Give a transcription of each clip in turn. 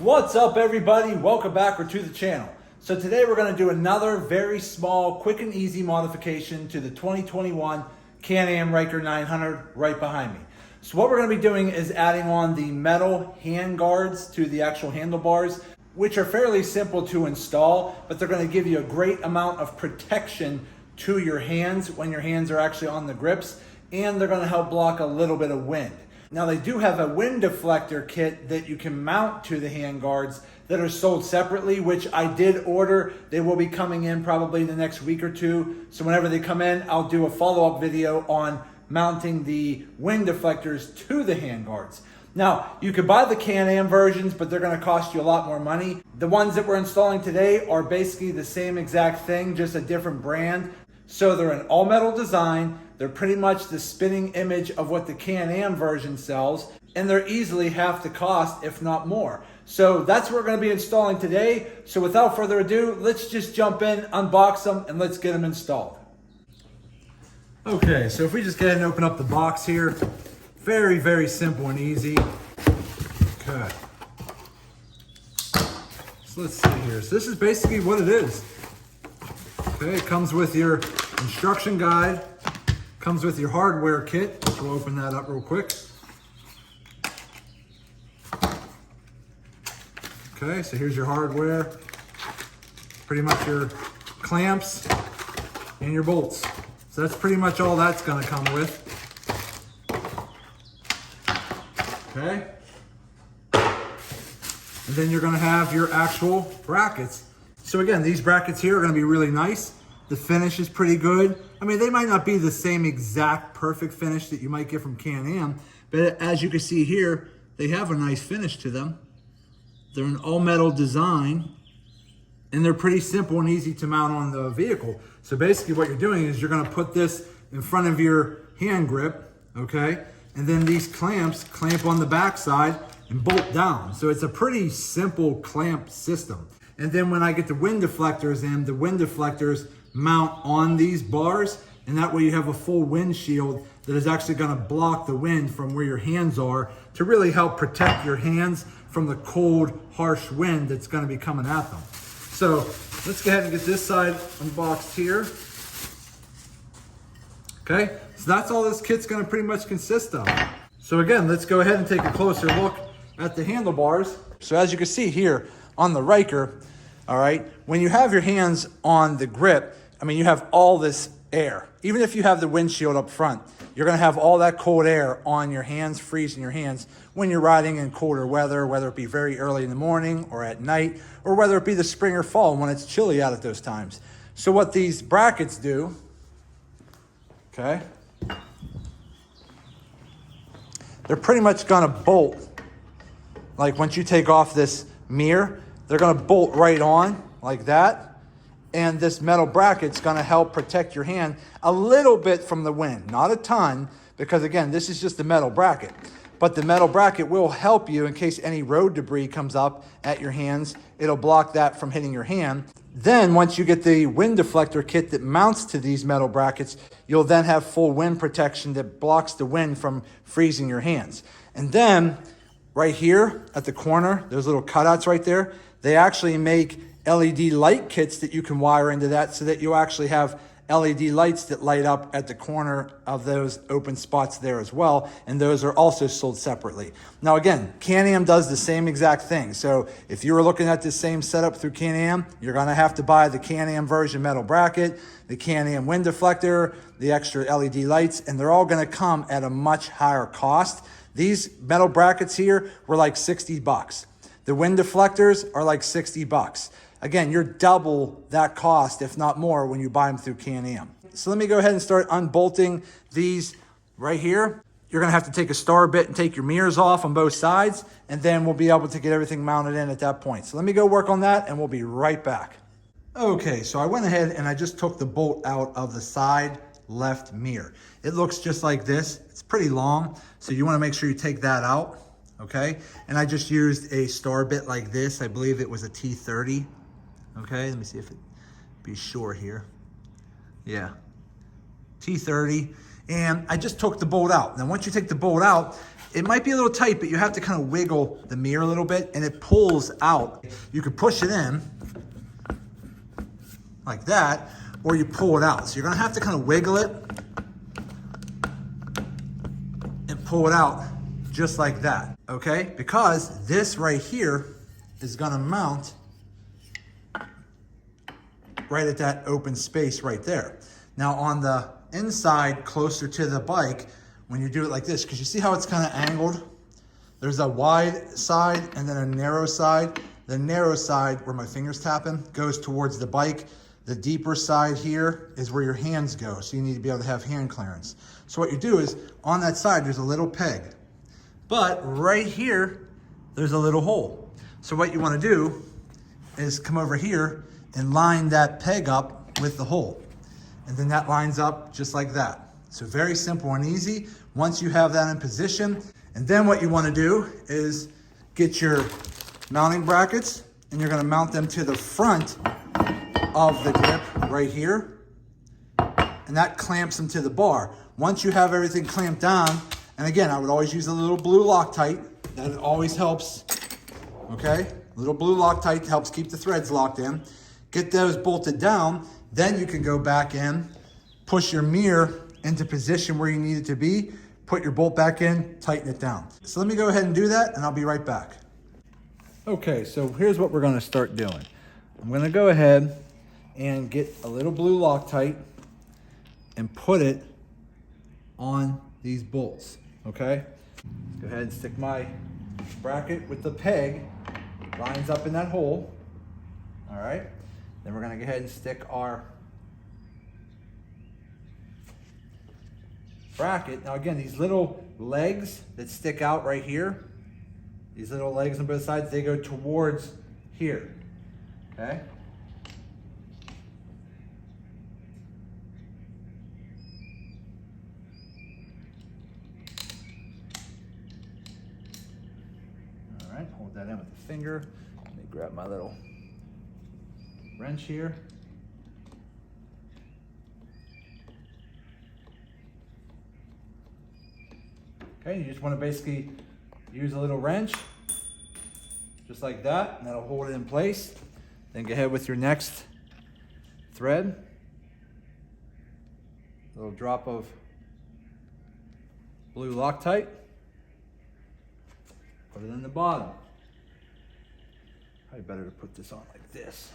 What's up everybody? Welcome back to the channel. So today we're going to do another very small, quick and easy modification to the 2021 Can-Am Ryker 900 right behind me. So what we're going to be doing is adding on the metal hand guards to the actual handlebars, which are fairly simple to install, but they're going to give you a great amount of protection to your hands when your hands are actually on the grips, and they're going to help block a little bit of wind. Now they do have a wind deflector kit that you can mount to the hand guards that are sold separately, which I did order. They will be coming in probably in the next week or two. So whenever they come in, I'll do a follow-up video on mounting the wind deflectors to the hand guards. Now, you could buy the Can-Am versions, but they're gonna cost you a lot more money. The ones that we're installing today are basically the same exact thing, just a different brand. So they're an all-metal design. They're pretty much the spinning image of what the Can-Am version sells, and they're easily half the cost, if not more. So that's what we're gonna be installing today. So without further ado, let's just jump in, unbox them, and let's get them installed. Okay, so if we just go ahead and open up the box here, very, very simple and easy. Okay. So let's see here. So this is basically what it is. Okay, it comes with your instruction guide, comes with your hardware kit, which we'll open that up real quick. Okay, so here's your hardware, pretty much your clamps and your bolts. So that's pretty much all that's gonna come with. Okay. And then you're gonna have your actual brackets. So again, these brackets here are gonna be really nice. The finish is pretty good. I mean, they might not be the same exact perfect finish that you might get from Can-Am, but as you can see here, they have a nice finish to them. They're an all-metal design, and they're pretty simple and easy to mount on the vehicle. So basically what you're doing is you're gonna put this in front of your hand grip, okay? And then these clamps clamp on the backside and bolt down. So it's a pretty simple clamp system. And then when I get the wind deflectors in, the wind deflectors mount on these bars, and that way you have a full windshield that is actually gonna block the wind from where your hands are to really help protect your hands from the cold, harsh wind that's gonna be coming at them. So let's go ahead and get this side unboxed here. Okay, so that's all this kit's gonna pretty much consist of. So again, let's go ahead and take a closer look at the handlebars. So as you can see here on the Ryker, all right, when you have your hands on the grip, I mean, you have all this air. Even if you have the windshield up front, you're gonna have all that cold air on your hands, freezing your hands when you're riding in colder weather, whether it be very early in the morning or at night, or whether it be the spring or fall when it's chilly out at those times. So what these brackets do, okay, they're pretty much gonna bolt. Like once you take off this mirror, they're gonna bolt right on like that. And this metal bracket's gonna help protect your hand a little bit from the wind, not a ton, because again, this is just the metal bracket. But the metal bracket will help you in case any road debris comes up at your hands. It'll block that from hitting your hand. Then once you get the wind deflector kit that mounts to these metal brackets, you'll then have full wind protection that blocks the wind from freezing your hands. And then right here at the corner, those little cutouts right there, they actually make LED light kits that you can wire into that so that you actually have LED lights that light up at the corner of those open spots there as well. And those are also sold separately. Now again, Can-Am does the same exact thing. So if you were looking at this same setup through Can-Am, you're gonna have to buy the Can-Am version metal bracket, the Can-Am wind deflector, the extra LED lights, and they're all gonna come at a much higher cost. These metal brackets here were like 60 bucks. The wind deflectors are like 60 bucks. Again, you're double that cost, if not more, when you buy them through Can-Am. So let me go ahead and start unbolting these right here. You're gonna have to take a star bit and take your mirrors off on both sides, and then we'll be able to get everything mounted in at that point. So let me go work on that, and we'll be right back. Okay, so I went ahead and I just took the bolt out of the side left mirror. It looks just like this. It's pretty long, so you wanna make sure you take that out, okay? And I just used a star bit like this. I believe it was a T30. Okay, let me see if it be sure here. Yeah, T30. And I just took the bolt out. Now, once you take the bolt out, It might be a little tight, but you have to kind of wiggle the mirror a little bit and it pulls out. You could push it in like that, or you pull it out. So you're gonna have to kind of wiggle it and pull it out just like that, okay? Because this right here is gonna mount right at that open space right there. Now on the inside, closer to the bike, when you do it like this, because you see how it's kind of angled? There's a wide side and then a narrow side. The narrow side, where my finger's tapping, goes towards the bike. The deeper side here is where your hands go, so you need to be able to have hand clearance. So what you do is, on that side, there's a little peg. But right here, there's a little hole. So what you want to do is come over here and line that peg up with the hole. And then that lines up just like that. So very simple and easy once you have that in position. And then what you want to do is get your mounting brackets, and you're going to mount them to the front of the grip right here. And that clamps them to the bar. Once you have everything clamped down, and again, I would always use a little blue Loctite. That always helps, okay? Little blue Loctite helps keep the threads locked in. Get those bolted down, then you can go back in, push your mirror into position where you need it to be, put your bolt back in, tighten it down. So let me go ahead and do that, and I'll be right back. Okay, so here's what we're gonna start doing. I'm gonna go ahead and get a little blue Loctite and put it on these bolts, okay? Let's go ahead and stick my bracket with the peg, lines up in that hole, all right? Then we're gonna go ahead and stick our bracket. Now again, these little legs that stick out right here, these little legs on both sides, they go towards here, okay? All right, hold that in with the finger. Let me grab my little wrench here. Okay, you just want to basically use a little wrench, just like that, and that'll hold it in place. Then go ahead with your next thread. A little drop of blue Loctite. Put it in the bottom. Probably better to put this on like this.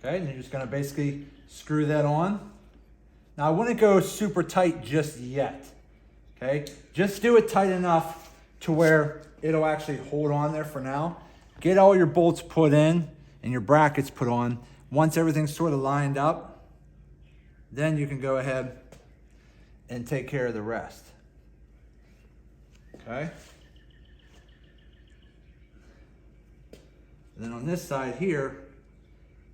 Okay, and you're just gonna basically screw that on. Now I wouldn't go super tight just yet, okay? Just do it tight enough to where it'll actually hold on there for now. Get all your bolts put in and your brackets put on. Once everything's sort of lined up, then you can go ahead and take care of the rest, okay? And then on this side here,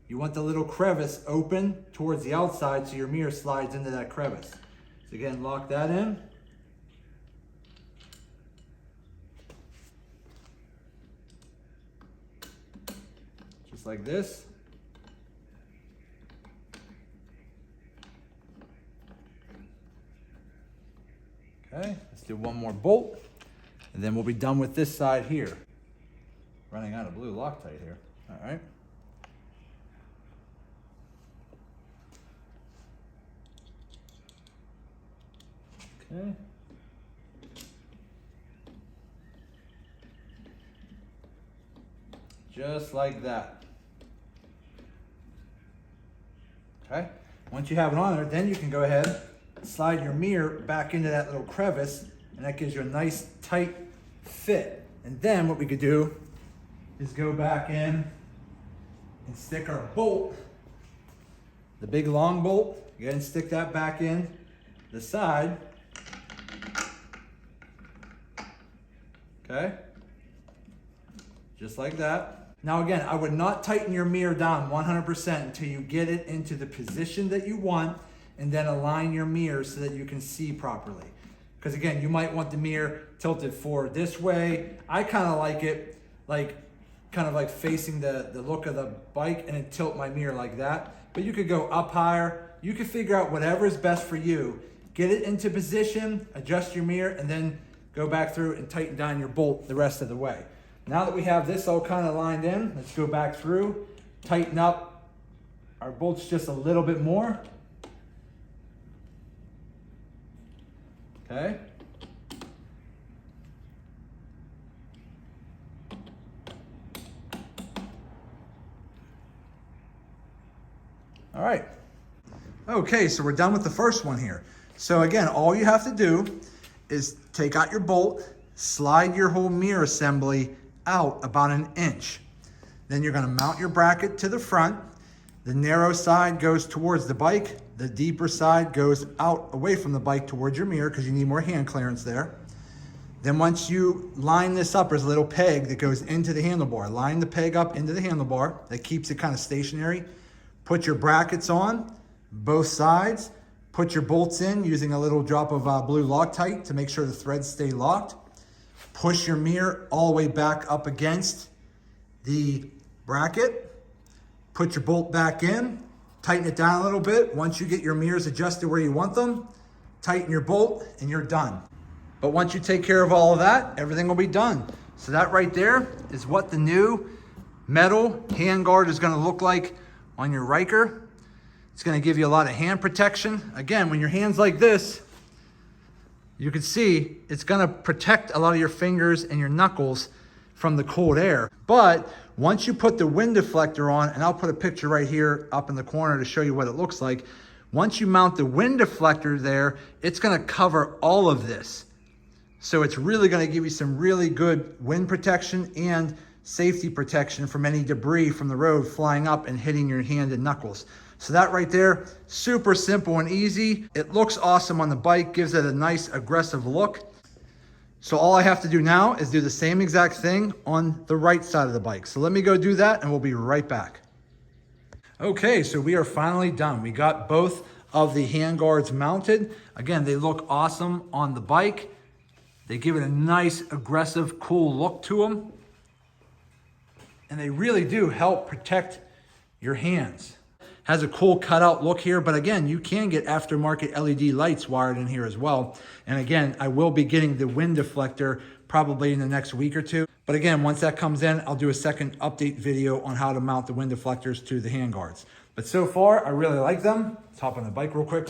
you want the little crevice open towards the outside so your mirror slides into that crevice. So again, lock that in. Just like this. Okay, let's do one more bolt, and then we'll be done with this side here. Running out of blue Loctite here, all right. Okay. Just like that. Okay. Once you have it on there, then you can go ahead and slide your mirror back into that little crevice, and that gives you a nice tight fit. And then what we could do is go back in and stick our bolt, the big long bolt, go ahead and stick that back in the side. Okay, just like that. Now again, I would not tighten your mirror down 100% until you get it into the position that you want, and then align your mirror so that you can see properly. Because again, you might want the mirror tilted forward this way. I kind of like it like kind of like facing the look of the bike, and then tilt my mirror like that. But you could go up higher. You can figure out whatever is best for you. Get it into position, adjust your mirror, and then go back through and tighten down your bolt the rest of the way. Now that we have this all kind of lined in, let's go back through, tighten up our bolts just a little bit more. Okay. All right. Okay, so we're done with the first one here. So again, all you have to do is take out your bolt, slide your whole mirror assembly out about 1 inch. Then you're gonna mount your bracket to the front. The narrow side goes towards the bike. The deeper side goes out away from the bike towards your mirror because you need more hand clearance there. Then once you line this up, there's a little peg that goes into the handlebar. Line the peg up into the handlebar. That keeps it kind of stationary. Put your brackets on both sides. Put your bolts in using a little drop of blue Loctite to make sure the threads stay locked. Push your mirror all the way back up against the bracket. Put your bolt back in. Tighten it down a little bit. Once you get your mirrors adjusted where you want them, tighten your bolt and you're done. But once you take care of all of that, everything will be done. So that right there is what the new metal handguard is going to look like on your Ryker. It's going to give you a lot of hand protection. Again, when your hand's like this, you can see it's going to protect a lot of your fingers and your knuckles from the cold air. But once you put the wind deflector on, and I'll put a picture right here up in the corner to show you what it looks like. Once you mount the wind deflector there, it's going to cover all of this. So it's really going to give you some really good wind protection and safety protection from any debris from the road flying up and hitting your hand and knuckles. So that right there, super simple and easy. It looks awesome on the bike, gives it a nice aggressive look. So all I have to do now is do the same exact thing on the right side of the bike. So let me go do that and we'll be right back. Okay, so we are finally done. We got both of the handguards mounted. Again, they look awesome on the bike. They give it a nice, aggressive, cool look to them. And they really do help protect your hands. Has a cool cutout look here, but again, you can get aftermarket LED lights wired in here as well. And again, I will be getting the wind deflector probably in the next week or two. But again, once that comes in, I'll do a second update video on how to mount the wind deflectors to the handguards. But so far, I really like them. Let's hop on the bike real quick.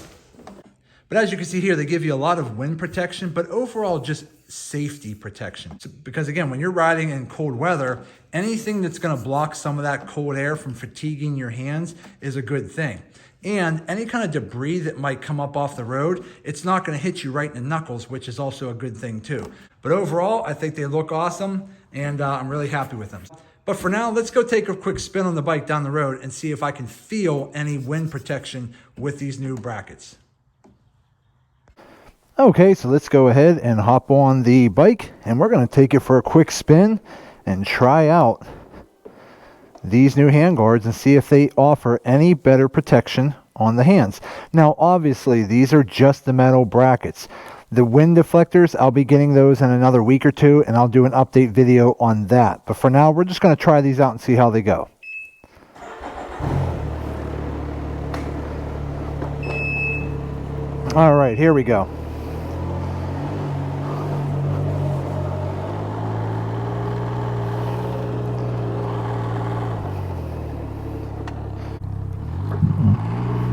But as you can see here, they give you a lot of wind protection, but overall just safety protection. So, because again, when you're riding in cold weather, anything that's gonna block some of that cold air from fatiguing your hands is a good thing. And any kind of debris that might come up off the road, it's not gonna hit you right in the knuckles, which is also a good thing too. But overall, I think they look awesome and I'm really happy with them. But for now, let's go take a quick spin on the bike down the road and see if I can feel any wind protection with these new brackets. Okay, so let's go ahead and hop on the bike and we're going to take it for a quick spin and try out these new handguards and see if they offer any better protection on the hands. Now, obviously, these are just the metal brackets. The wind deflectors, I'll be getting those in another week or two and I'll do an update video on that. But for now, we're just going to try these out and see how they go. All right, here we go.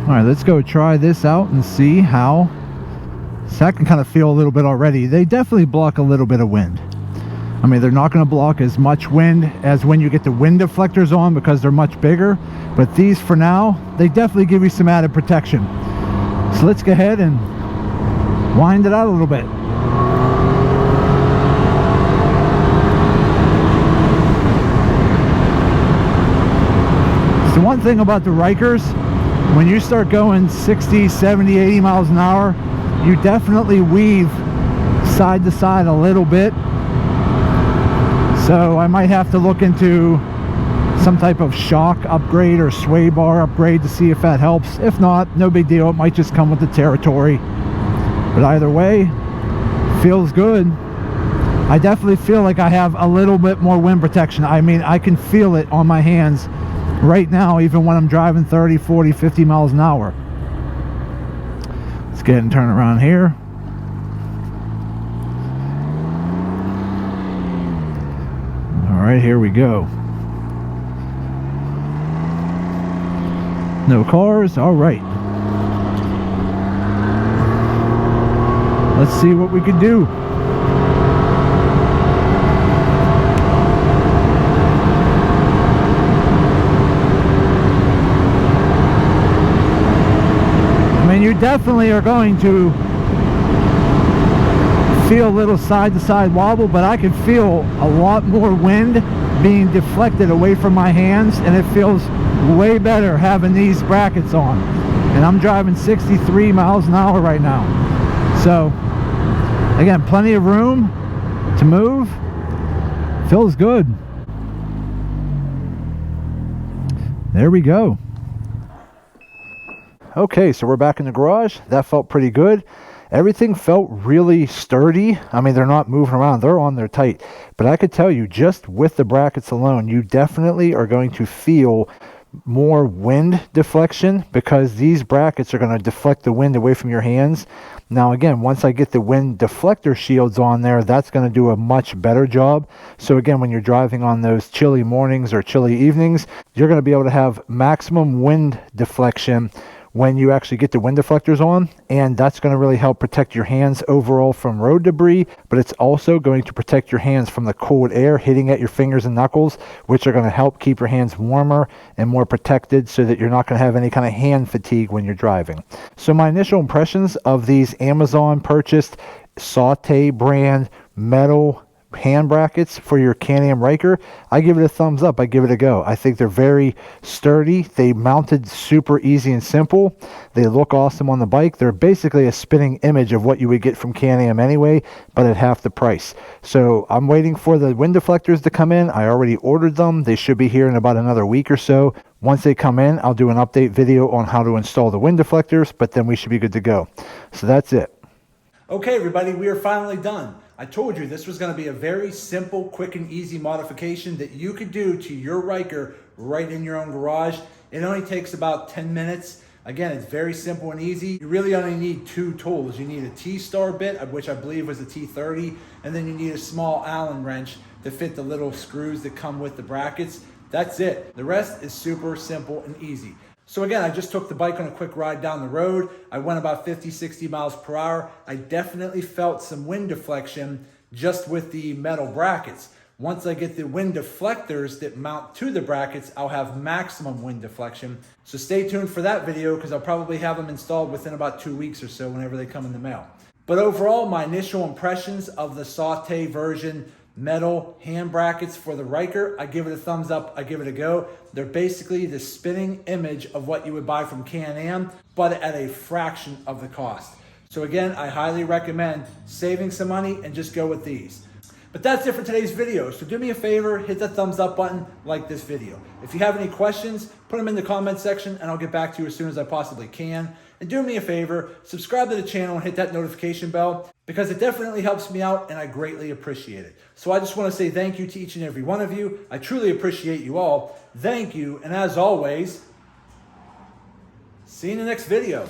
All right, let's go try this out and see how. So I can kind of feel a little bit already. They definitely block a little bit of wind. I mean, they're not going to block as much wind as when you get the wind deflectors on because they're much bigger. But these, for now, they definitely give you some added protection. So let's go ahead and wind it out a little bit. So one thing about the Rykers, when you start going 60, 70, 80 miles an hour, you definitely weave side to side a little bit. So I might have to look into some type of shock upgrade or sway bar upgrade to see if that helps. If not, no big deal. It might just come with the territory. But either way, feels good. I definitely feel like I have a little bit more wind protection. I mean, I can feel it on my hands right now, even when I'm driving 30, 40, 50 miles an hour. Let's get and turn around here. All right, here we go. No cars. All right. Let's see what we can do. I mean, you definitely are going to feel a little side-to-side wobble, but I can feel a lot more wind being deflected away from my hands, and it feels way better having these brackets on. And I'm driving 63 miles an hour right now. So, again, plenty of room to move. Feels good. There we go. Okay, so we're back in the garage. That felt pretty good. Everything felt really sturdy. I mean, they're not moving around. They're on there tight. But I could tell you, just with the brackets alone, you definitely are going to feel more wind deflection, because these brackets are going to deflect the wind away from your hands. Now again, once I get the wind deflector shields on there, that's going to do a much better job. So again, when you're driving on those chilly mornings or chilly evenings, you're going to be able to have maximum wind deflection when you actually get the wind deflectors on, and that's going to really help protect your hands overall from road debris, but it's also going to protect your hands from the cold air hitting at your fingers and knuckles, which are going to help keep your hands warmer and more protected, so that you're not going to have any kind of hand fatigue when you're driving. So my initial impressions of these Amazon purchased SAUTVS brand metal hand brackets for your Can-Am Ryker, I give it a thumbs up. I give it a go. I think they're very sturdy. They mounted super easy and simple. They look awesome on the bike. They're basically a spinning image of what you would get from Can-Am anyway, but at half the price. So I'm waiting for the wind deflectors to come in. I already ordered them. They should be here in about another week or so. Once they come in, I'll do an update video on how to install the wind deflectors, but then we should be good to go. So that's it. Okay, everybody, we are finally done. I told you this was going to be a very simple, quick, and easy modification that you could do to your Ryker right in your own garage. It only takes about 10 minutes. Again, it's very simple and easy. You really only need two tools. You need a T-star bit, which I believe was a T30, and then you need a small Allen wrench to fit the little screws that come with the brackets. That's it. The rest is super simple and easy. So again, I just took the bike on a quick ride down the road. I went about 50, 60 miles per hour. I definitely felt some wind deflection just with the metal brackets. Once I get the wind deflectors that mount to the brackets, I'll have maximum wind deflection. So stay tuned for that video, because I'll probably have them installed within about 2 weeks or so whenever they come in the mail. But overall, my initial impressions of the SAUTVS version metal hand brackets for the Ryker, I give it a thumbs up. I give it a go. They're basically the spinning image of what you would buy from Can-Am, but at a fraction of the cost. So again, I highly recommend saving some money and just go with these. But that's it for today's video. So do me a favor, hit that thumbs up button, like this video. If you have any questions, put them in the comment section and I'll get back to you as soon as I possibly can. And do me a favor, subscribe to the channel and hit that notification bell, because it definitely helps me out and I greatly appreciate it. So I just want to say thank you to each and every one of you. I truly appreciate you all. Thank you. And as always, see you in the next video.